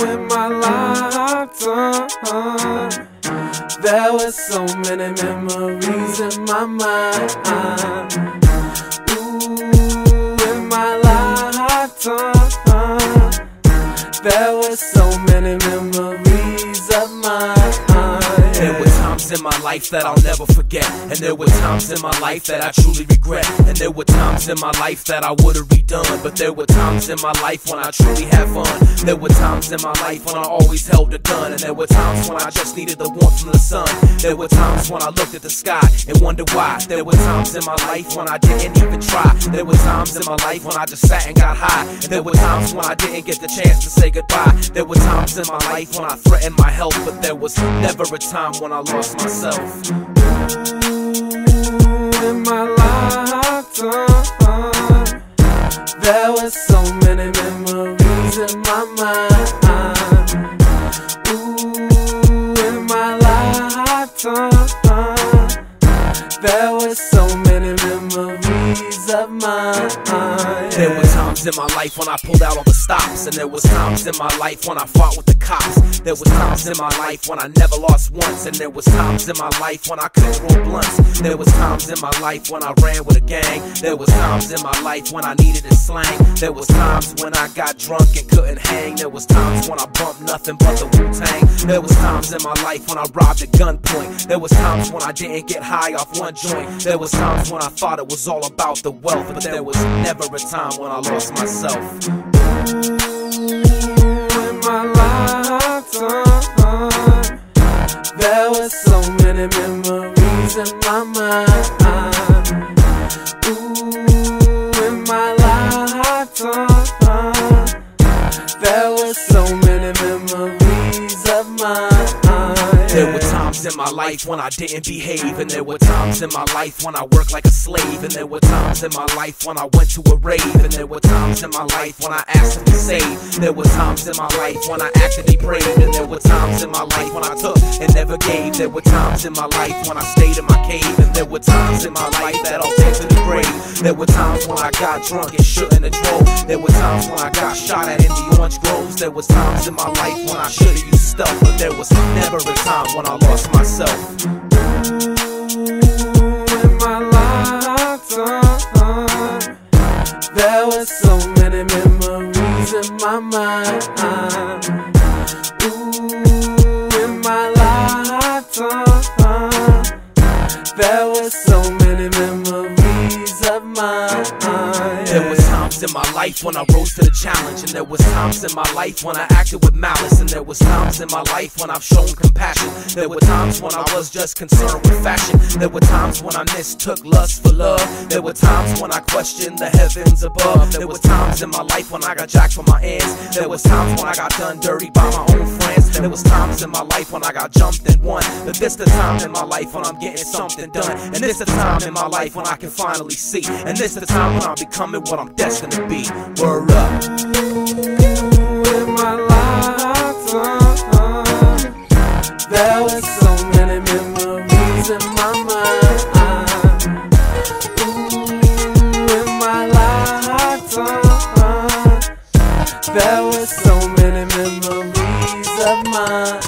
In my lifetime, there were so many memories in my mind. In my lifetime, there were so many memories of mine. There were times in my life that I'll never forget, and there were times in my life that I truly regret, and there were times in my life that I would've redone, but there were times in my life when I truly had fun. There were times in my life when I always held a gun, and there were times when I just needed the warmth from the sun. There were times when I looked at the sky and wondered why. There were times in my life when I didn't even try. There were times in my life when I just sat and got high, and there were times when I didn't get the chance to say goodbye. There were times in my life when I threatened my health, but there was never a time when I lost myself. In my lifetime, there were so many memories in my mind. In my lifetime, there were so many memories of mine. There were times in my life when I pulled out all the stops, and there was times in my life when I fought with the cops. There was times in my life when I never lost once, and there was times in my life when I couldn't roll blunts. There was times in my life when I ran with a gang. There was times in my life when I needed a slang. There was times when I got drunk and couldn't hang. There was times when I bumped nothing but the Wu-Tang. There was times in my life when I robbed at gunpoint. There was times when I didn't get high off one joint. There was times when I thought it was all about the wealth, but there was never a time when I lost myself. In my lifetime, there were so many memories in my mind. In my lifetime, there were so many memories of mine. There were times in my life when I didn't behave, and there were times in my life when I worked like a slave, and there were times in my life when I went to a rave, and there were times in my life when I asked to be saved. There were times in my life when I actively prayed, and there were times in my life when I took and never gave. There were times in my life when I stayed in my cave, and there were times in my life that I'll take to the grave. There were times when I got drunk and shouldn't have drove. There were times when I got shot at in the orange groves. There was times in my life when I should've used stuff, but there was never a time when I lost myself. In my lifetime, there were so many memories in my mind. In my lifetime, there were so many memories of mine. There was times in my life when I rose to the challenge, and there was times in my life when I acted with malice, and there was times in my life when I've shown compassion. There were times when I was just concerned with fashion. There were times when I mistook lust for love. There were times when I questioned the heavens above. There was times in my life when I got jacked for my ends. There was times when I got done dirty by my own friends. There was times in my life when I got jumped and won. But this the time in my life when I'm getting something done. And this the time in my life when I can finally see. And this the time when I'm becoming what I'm destined to be. Word up. In my lifetime, there were so many memories in my mind. In my lifetime, there were so many memories of mine.